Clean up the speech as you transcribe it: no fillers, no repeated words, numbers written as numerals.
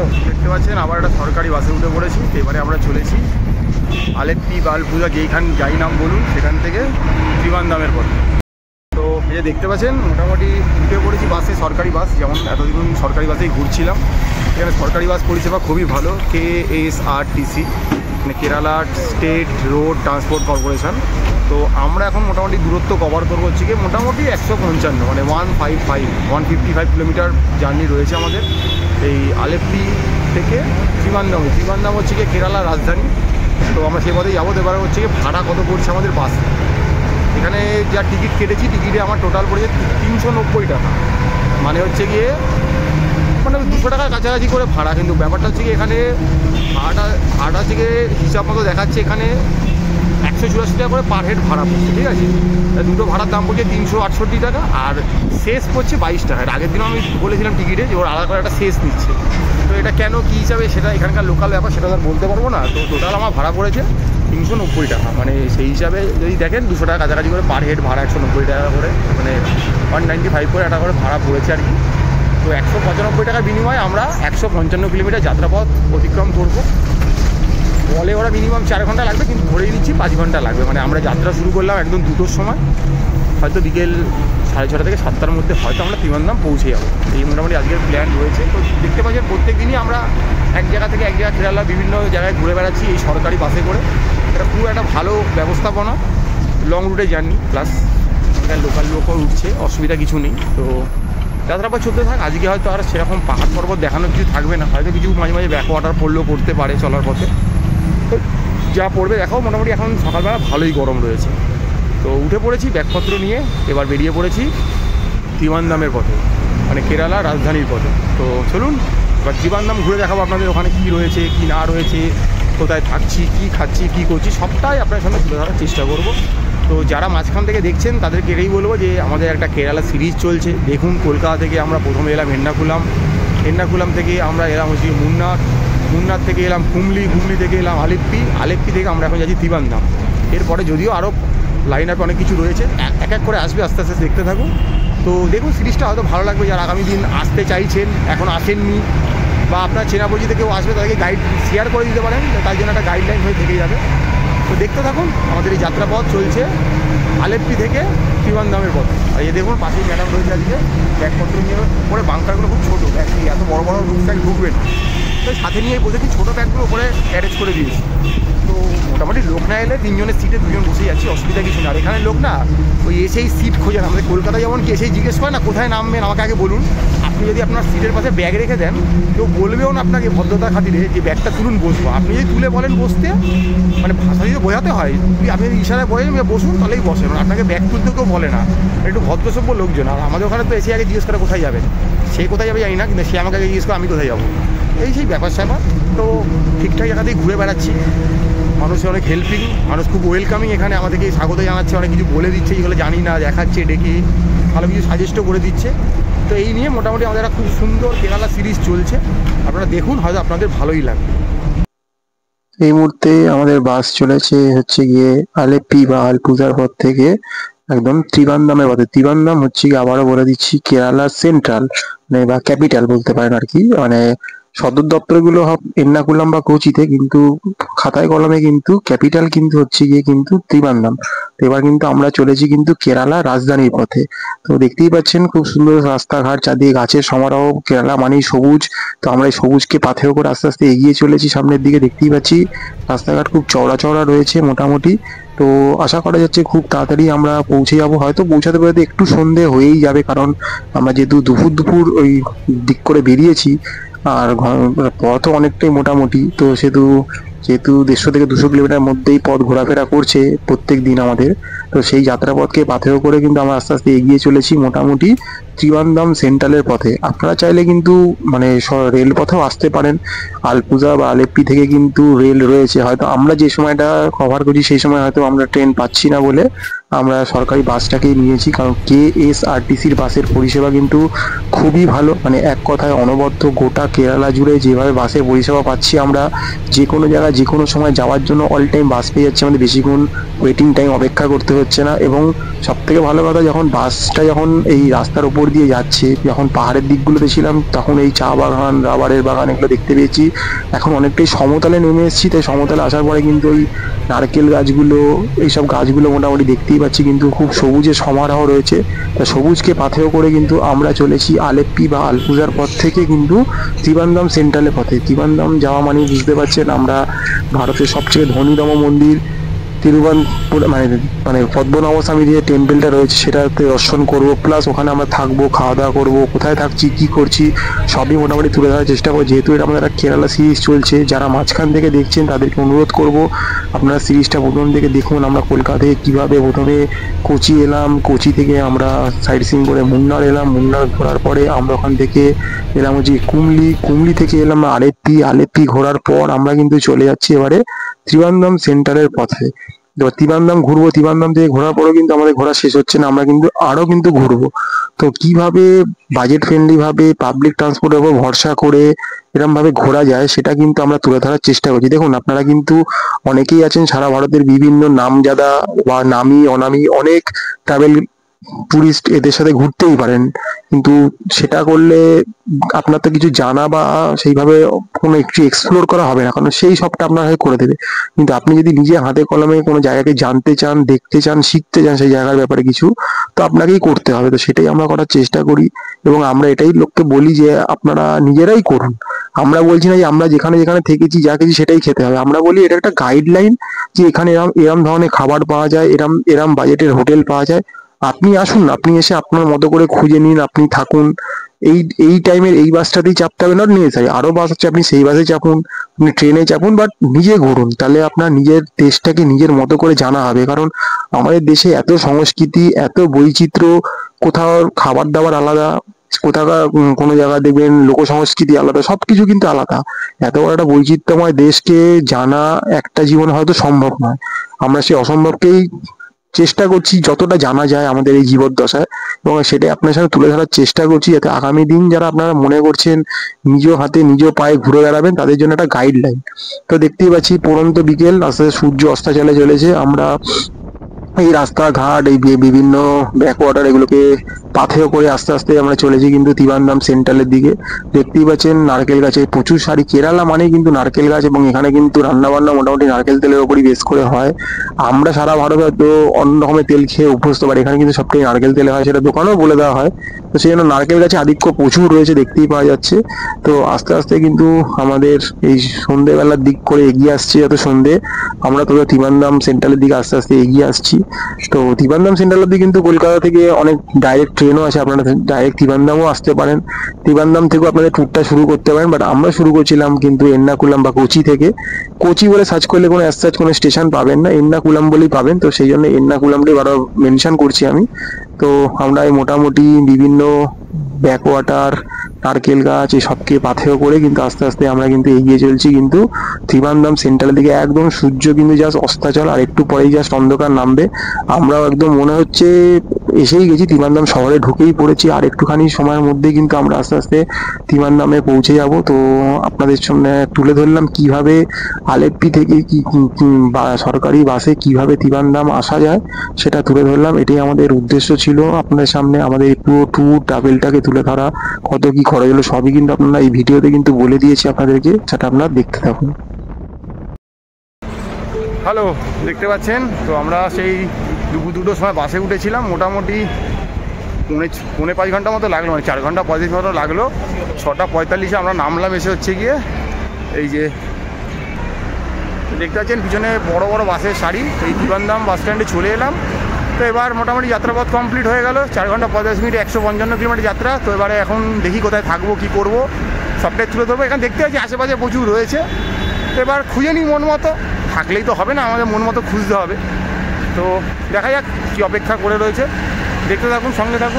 Hello, দেখতে পাচ্ছেন আবার একটা সরকারি বাসে উঠে পড়েছি। এবারে আমরা চলেছি আলেপ্পি বা আলপুজা যাই নাম বলুন সেখান থেকে ত্রিবান্দামের পথে। তো এই যে দেখতে পাচ্ছেন মোটামুটি উঠে পড়েছি বাসে, সরকারি বাস। যেমন এতদিন সরকারি বাসেই ঘুরছিলাম, এখানে সরকারি বাস পরিষেবা খুবই ভালো। KSRTC মানে Kerala state road transport corporation. তো আমরা এখন মোটামুটি দূরত্ব কভার করবো হচ্ছে কি মোটামুটি 155 মানে 155 কিলোমিটার জার্নি রয়েছে আমাদের এই আলেপ্পি থেকে ত্রিবান্দাম। ত্রিবান্দাম হচ্ছে কি কেরালার রাজধানী। তো আমরা সে পথে যাবো। এবার হচ্ছে কি ভাড়া কত পড়ছে আমাদের বাস, এখানে যা টিকিট কেটেছি টিকিটে আমার টোটাল পড়েছে 390 টাকা, মানে হচ্ছে গিয়ে মানে 200 টাকার কাছাকাছি করে ভাড়া। কিন্তু ব্যাপারটা হচ্ছে কি এখানে ভাড়াটা থেকে হিসাব মতো দেখাচ্ছে এখানে 184 টাকা করে পার হেড ভাড়া পড়ছে, ঠিক আছে। দুটো ভাড়ার দাম পড়ছে 368 টাকা, আর শেষ পড়ছে 22 টাকা। আগের দিনও আমি বলেছিলাম টিকিটে যে ওর আলাদা করে একটা শেষ নিচ্ছে। তো এটা কেন কী হিসাবে সেটা এখানকার লোকাল ব্যাপার, সেটা আর বলতে পারবো না। তো টোটাল আমার ভাড়া পড়েছে 390 টাকা, মানে সেই হিসাবে যদি দেখেন 200 টাকা কাছাকাছি করে পার হেড ভাড়া, 190 টাকা করে মানে 195 করে একটা করে ভাড়া পড়েছে আর কি। তো 195 টাকার বিনিময়ে আমরা 155 কিলোমিটার যাত্রাপথ অতিক্রম করবো। বলে ওরা মিনিমাম 4 ঘন্টা লাগবে, কিন্তু ধরেই নিচ্ছি 5 ঘন্টা লাগবে। মানে আমরা যাত্রা শুরু করলাম একদম 2টোর সময়, হয়তো বিকেল 6:30 থেকে 7টার মধ্যে হয়তো আমরা ত্রিবান্দাম পৌঁছে যাবো। এই মোটামুটি আজকের প্ল্যান রয়েছে। তো দেখতে পাচ্ছেন প্রত্যেক দিনই আমরা এক জায়গা থেকে এক জায়গা কেরালা বিভিন্ন জায়গায় ঘুরে বেড়াচ্ছি এই সরকারি বাসে করে। এটা খুব একটা ভালো ব্যবস্থাপনা, লং রুটে জার্নি, প্লাস এখানে লোকাল লোকও উঠছে, অসুবিধা কিছু নেই। তো যাত্রাপথ চলতে থাক। আজকে হয়তো আর সেরকম পাহাড় পর্বত দেখানোর কিছু থাকবে না, হয়তো কিছু মাঝে মাঝে ব্যাক ওয়াটার পড়লেও পড়তে পারে চলার পথে। তো যা পড়বে দেখাও। মোটামুটি এখন সকালবেলা ভালোই গরম রয়েছে। তো উঠে পড়েছি ব্যাগপত্র নিয়ে, এবার বেরিয়ে পড়েছি ত্রিবান্দামের পথে, মানে কেরালা রাজধানীর পথে। তো চলুন এবার ত্রিবান্দাম ঘুরে দেখাবো আপনাদের, ওখানে কী রয়েছে কী না রয়েছে, কোথায় থাকছি, কী খাচ্ছি, কী করছি, সবটাই আপনার সামনে তুলে ধরার চেষ্টা করব। তো যারা মাঝখান থেকে দেখছেন তাদেরকে এটাই বলবো যে আমাদের একটা কেরালা সিরিজ চলছে। দেখুন, কলকাতা থেকে আমরা প্রথমে এলাম এর্নাকুলাম থেকে আমরা এলাম হচ্ছে মুন্নার থেকে এলাম কুমলি থেকে এলাম আলেপ্পি থেকে আমরা এখন যাচ্ছি ত্রিবান্দাম। এরপরে যদিও আরও লাইন আপে অনেক কিছু রয়েছে, এক এক করে আসবে, আস্তে আস্তে দেখতে থাকুন। তো দেখুন সিরিজটা হয়তো ভালো লাগবে। যারা আগামী দিন আসতে চাইছেন, এখন আসেননি, বা আপনার চেনা পরিচিত কেউ আসবে, তাদেরকে গাইড শেয়ার করে দিতে পারেন, তার জন্য একটা গাইডলাইন হয়ে থেকে যাবে। তো দেখতে থাকুন, আমাদের এই যাত্রাপথ চলছে আলেপ্পি থেকে ত্রিবান্দামের পথে। আর এই দেখুন পাশেই ম্যাডাম রয়েছে আজকে ব্যাগপত্র নিয়ে। পরে বাংকারগুলো খুব ছোটো ব্যাগ, এত বড় বড় রুকস্যাক ঢুকবেন, তো সাথে নিয়ে বলতে ছোটো ব্যাগগুলো ওপরে অ্যারেঞ্জ করে দিয়েছি। তো মোটামুটি লোক না এলে 3 জনের সিটে 2 জন বসে যাচ্ছি, অসুবিধা কিছু না। আর এখানে লোক না ওই এসেই সিট খোঁজেন। আমাদের কলকাতায় যেমন কি এসেই জিজ্ঞেস করে না কোথায় নামবেন, আমাকে আগে বলুন। আপনি যদি আপনার সিটের পাশে ব্যাগ রেখে দেন, কেউ বলবেও না আপনাকে ভদ্রতার খাতিরে যে ব্যাগটা তুলুন বসবো। আপনি যদি তুলে বলেন বসতে, মানে ভাষা যদি বোঝাতে হয়, আপনি যদি ইশারায় বলেন বসুন, তাহলেই বসেন। আপনাকে ব্যাগ তুলতে কেউ বলে না, একটু ভদ্রসভ্য লোকজন। আর আমাদের ওখানে তো এসে আগে জিজ্ঞেস করে কোথায় যাবেন, সে কোথায় যাবে জানি না, কিন্তু সে আমাকে আগে জিজ্ঞেস করে আমি কোথায় যাবো, এই সেই ব্যাপার স্যাপার। তো ঠিকঠাক জায়গাতেই ঘুরে বেড়াচ্ছি। মানুষের অনেক হেল্পিং, মানুষ খুব ওয়েলকামিং। এখানে আমাদেরকে স্বাগত জানাচ্ছে, অনেক কিছু বলে দিচ্ছে যেগুলো জানি না, দেখাচ্ছে, ডেকে ভালো কিছু সাজেস্টও করে দিচ্ছে। তো এই নিয়ে মোটামুটি আমাদের একটা খুব সুন্দর কেরালা সিরিজ চলছে। আপনারা দেখুন, হয়তো আপনাদের ভালোই লাগবে। এই মুহূর্তে আমাদের বাস চলেছে হচ্ছে গিয়ে আলেপ্পি বা আলপুজার পথ থেকে একদম ত্রিবান্দামের পথে। ত্রিবান্দাম হচ্ছে গিয়ে আবারও বলে দিচ্ছি কেরালা সেন্ট্রাল মানে বা ক্যাপিটাল বলতে পারেন আর কি। মানে সদর দপ্তরগুলো এর্নাকুলাম বা কোচিতে, কিন্তু খাতায় কলমে কিন্তু ক্যাপিটাল কিন্তু হচ্ছে গিয়ে কিন্তু ত্রিবান্দাম। তো এবার কিন্তু আমরা চলেছি কিন্তু কেরালা রাজধানীর পথে। তো দেখতেই পাচ্ছেন খুব সুন্দর রাস্তাঘাট, চারদিকে গাছের সমারোহ। কেরালা মানেই সবুজ। তো আমরা এই সবুজকে পাথেয় করে আস্তে আস্তে এগিয়ে চলেছি সামনের দিকে। দেখতেই পাচ্ছি রাস্তাঘাট খুব চওড়া রয়েছে মোটামুটি। তো আশা করা যাচ্ছে খুব তাড়াতাড়ি আমরা পৌঁছে যাবো। হয়তো পৌঁছাতে পারতে একটু সন্ধে হয়েই যাবে, কারণ আমরা যেহেতু দুপুর ওই দিক করে বেরিয়েছি, আর পথও অনেকটাই মোটামুটি। তো যেহেতু 150 থেকে 200 কিলোমিটার মধ্যেই পথ ঘোরাফেরা করছে প্রত্যেক দিন আমাদের। তো সেই যাত্রাপথকে পাথেয় করে কিন্তু আমরা আস্তে আস্তে এগিয়ে চলেছি মোটামুটি ত্রিবান্দাম সেন্ট্রালের পথে। আপনারা চাইলে কিন্তু মানে রেল পথেও আসতে পারেন। আলপুজা বা আলেপ্পি থেকে কিন্তু রেল রয়েছে। হয়তো আমরা যে সময়টা কভার করছি সেই সময় হয়তো আমরা ট্রেন পাচ্ছি না বলে আমরা সরকারি বাসটাকেই নিয়েছি, কারণ KSRTCর বাসের পরিষেবা কিন্তু খুবই ভালো। মানে এক কথায় অনবদ্য গোটা কেরালা জুড়ে যেভাবে বাসের পরিষেবা পাচ্ছি আমরা, যে কোনো জায়গায় যে কোনো সময় যাওয়ার জন্য অল টাইম বাস পেয়ে যাচ্ছি, আমাদের বেশিক্ষণ ওয়েটিং টাইম অপেক্ষা করতে হচ্ছে না। এবং সবথেকে ভালো কথা, যখন বাসটা যখন এই রাস্তার উপর দিয়ে যাচ্ছে, যখন পাহাড়ের দিকগুলোতে ছিলাম তখন এই চা বাগান, রাবারের বাগান এগুলো দেখতে পেয়েছি। এখন অনেকটাই সমতলে নেমে এসেছি, তাই সমতলে আসার পরে কিন্তু ওই নারকেল গাছগুলো, এইসব গাছগুলো মোটামুটি দেখতেই পাচ্ছি, কিন্তু খুব সবুজে সমারোহ রয়েছে। তা সবুজকে পাথেয় করে কিন্তু আমরা চলেছি আলেপ্পি বা আলপুজার পথ থেকে কিন্তু ত্রিবান্দাম সেন্ট্রালের পথে। ত্রিবান্দাম যাওয়া মানে বুঝতে পারছেন, আমরা ভারতের সবচেয়ে ধনীতম মন্দির মানে পদ্মনাভ স্বামী যে টেম্পলটা রয়েছে সেটাতে দর্শন করব, প্লাস ওখানে আমরা থাকবো, খাওয়া দাওয়া করবো, কোথায় থাকছি, কি করছি সবই মোটামুটি তুলে ধরার চেষ্টা করবো। যেহেতু এটা আমাদের একটা কেরালা সিরিজ চলছে, যারা মাঝখান থেকে দেখছেন তাদেরকে অনুরোধ করব আপনারা সিরিজটা প্রথম থেকে দেখুন। আমরা কলকাতা থেকে কীভাবে প্রথমে কোচি এলাম, কোচি থেকে আমরা সাইট সিইং করে মুন্নার এলাম, মুন্নার ঘোরার পরে আমরা ওখান থেকে এলাম হচ্ছে কুমলি থেকে এলাম আলেপ্পি ঘোরার পর আমরা কিন্তু চলে যাচ্ছি এবারে ত্রিবান্দাম সেন্টারের পথে। এবার ত্রিবান্দাম ঘুরবো, ত্রিবান্দাম থেকে ঘোরার পরেও কিন্তু আমাদের ঘোরা শেষ হচ্ছে না, আমরা কিন্তু আরো কিন্তু ঘুরবো। তো কিভাবে বাজেট ফ্রেন্ডলি ভাবে পাবলিক ট্রান্সপোর্টের উপর ভরসা করে এরকম ভাবে ঘোরা যায় সেটা কিন্তু আমরা তুলে ধরার চেষ্টা করছি। দেখুন, আপনারা কিন্তু অনেকেই আছেন সারা ভারতের বিভিন্ন নামজাদা বা নামি অনামি অনেক ট্রাভেল টুরিস্ট এদের সাথে ঘুরতেই পারেন, কিন্তু সেটা করলে আপনার তো কিছু জানা বা সেইভাবে কোনো একটু এক্সপ্লোর করা হবে না, কারণ সেই সবটা আপনার হয়ে করে দেবে। কিন্তু আপনি যদি নিজে হাতে কলমে কোনো জায়গাকে জানতে চান, দেখতে চান, শিখতে চান সেই জায়গার ব্যাপারে কিছু, তো আপনাকেই করতে হবে। তো সেটাই আমরা করার চেষ্টা করি এবং আমরা এটাই লোককে বলি যে আপনারা নিজেরাই করুন। আমরা বলছি না যে আমরা যেখানে যেখানে থেকেছি যা কিছু সেটাই খেতে হবে, আমরা বলি এটা একটা গাইডলাইন যে এখানে এরম এরম ধরনের খাবার পাওয়া যায়, এরম এরম বাজেটের হোটেল পাওয়া যায়। আপনি আসুন, আপনি এসে আপনার মতো করে খুঁজে নিন, আপনি থাকুন। এই এই টাইমের এই বাসটাতেই চাপতে হবে না, নেসেসারি আরো বাস হচ্ছে, আপনি সেই বাসে চাপুন, আপনি ট্রেনে চাপুন, বাট নিজে ঘুরুন, তাহলে আপনার নিজের দেশটাকে নিজের মতো করে জানা হবে। কারণ আমাদের দেশে এত সংস্কৃতি, এত বৈচিত্র্য, কোথাও খাবার দাবার আলাদা, কোথাকার কোনো জায়গায় দেখবেন লোক সংস্কৃতি আলাদা, সবকিছু কিন্তু আলাদা। এত বড় একটা বৈচিত্র্যময় দেশকে জানা একটা জীবনে হয়তো সম্ভব নয়, আমরা সেই অসম্ভবকেই চেষ্টা করছি যতটা জানা যায় আমাদের এই জীবদ্দশায়, এবং সেটাই আপনার সাথে তুলে ধরার চেষ্টা করছি, যাতে আগামী দিন যারা আপনারা মনে করছেন নিজ হাতে নিজ পায়ে ঘুরে বেড়াবেন তাদের জন্য একটা গাইডলাইন। তো দেখতেই পাচ্ছি পড়ন্ত বিকেল, আস্তে আস্তে সূর্য অস্তাচলে চলেছে। আমরা এই রাস্তাঘাট, এই বিভিন্ন ব্যাকওয়াটার এগুলোকে পাথেয় করে আস্তে আস্তে আমরা চলেছি কিন্তু ত্রিবান্দাম সেন্ট্রালের দিকে। দেখতেই পাচ্ছেন নারকেল গাছে প্রচুর সারি, কেরালা মানে কিন্তু নারকেল গাছ, এবং এখানে কিন্তু রান্না বান্না মোটামুটি নারকেল তেলের উপরই বেশ করে হয়। আমরা সারা ভারতে হয়তো অন্য রকমের তেল খেয়ে অভ্যস্ত, পারি এখানে কিন্তু সবটাই নারকেল তেলে হয়, সেটা দোকানেও বলে দেওয়া হয়। তো সেই জন্য নারকেল গাছে আধিক্য প্রচুর রয়েছে, দেখতেই পাওয়া যাচ্ছে। তো আস্তে আস্তে কিন্তু আমাদের এই সন্ধ্যেবেলার দিক করে এগিয়ে আসছে, যত সন্ধ্যে আমরা তো ত্রিবান্দাম সেন্ট্রালের দিকে আস্তে আস্তে এগিয়ে আসছি। তো ত্রিবান্দাম সেন্ট্রাল অব্দি কিন্তু কলকাতা থেকে অনেক ডাইরেক্ট ট্রেনও আছে, আপনারা ডাইরেক্ট ত্রিবান্দামও আসতে পারেন, ত্রিবান্দাম থেকেও আপনাদের ট্যুরটা শুরু করতে পারেন। বাট আমরা শুরু করছিলাম কিন্তু এর্নাকুলাম বা কোচি থেকে। কোচি বলে সার্চ করলে কোনো অ্যাজ কোনো স্টেশন পাবেন না, এর্নাকুলাম বলেই পাবেন। তো সেই জন্য এর্নাকুলামটাই বারবার মেনশন করছি আমি। তো আমরা এই মোটামুটি বিভিন্ন ব্যাকওয়াটার, নারকেল গাছ এই সবকে পাথেয় করে কিন্তু আস্তে আস্তে আমরা কিন্তু এগিয়ে চলছি কিন্তু ত্রিবান্দাম সেন্ট্রালের দিকে। একদম সূর্য কিন্তু জাস্ট অস্তাচল, আর একটু পরেই জাস্ট অন্ধকার নামবে। আমরাও একদম মনে হচ্ছে এসেই গেছি, ত্রিবান্দাম শহরে ঢুকেই পড়েছি, আর একটুখানি সময়ের মধ্যে কিন্তু আমরা আস্তে আস্তে ত্রিবান্দামে পৌঁছে যাব। তো আপনাদের সামনে তুলে ধরলাম কিভাবে আলেপ্পি থেকে বা সরকারি বাসে কিভাবে ত্রিবান্দাম আসা যায় সেটা তুলে ধরলাম। এটাই আমাদের উদ্দেশ্য ছিল, আপনাদের সামনে আমাদের পুরো ট্যুর ট্রাভেলটাকে তুলে ধরা। কত কি খরচ হলো সবই কিন্তু আপনারা এই ভিডিওতে কিন্তু বলে দিয়েছি আপনাদেরকে, সেটা আপনারা দেখতে থাকুন। হ্যালো, দেখতে পাচ্ছেন তো আমরা সেই দুটোর সময় বাসে উঠেছিলাম, মোটামুটি 4.5 ঘন্টা মতো লাগলো, মানে 4 ঘন্টা 35 মতো লাগলো। 6:45 আমরা নামলাম, এসে হচ্ছে গিয়ে এই যে দেখতে পাচ্ছেন পিছনে বড় বড় বাসের সারি, এই ত্রিবান্দাম বাস স্ট্যান্ডে চলে এলাম। তো এবার মোটামুটি যাত্রাপথ কমপ্লিট হয়ে গেল, 4 ঘন্টা 45 মিনিট 155 কিলোমিটার যাত্রা। তো এবারে এখন দেখি কোথায় থাকবো, কি করব, সবটাই তুলে ধরবো। এখানে দেখতে পাচ্ছি আশেপাশে প্রচুর রয়েছে, তো এবার খুঁজে নিই মন মতো, থাকলেই তো হবে না, আমাদের মন মতো খুঁজতে হবে। তো দেখা যাক কী অপেক্ষা করে রয়েছে, দেখতে থাকুন, সঙ্গে থাকুন।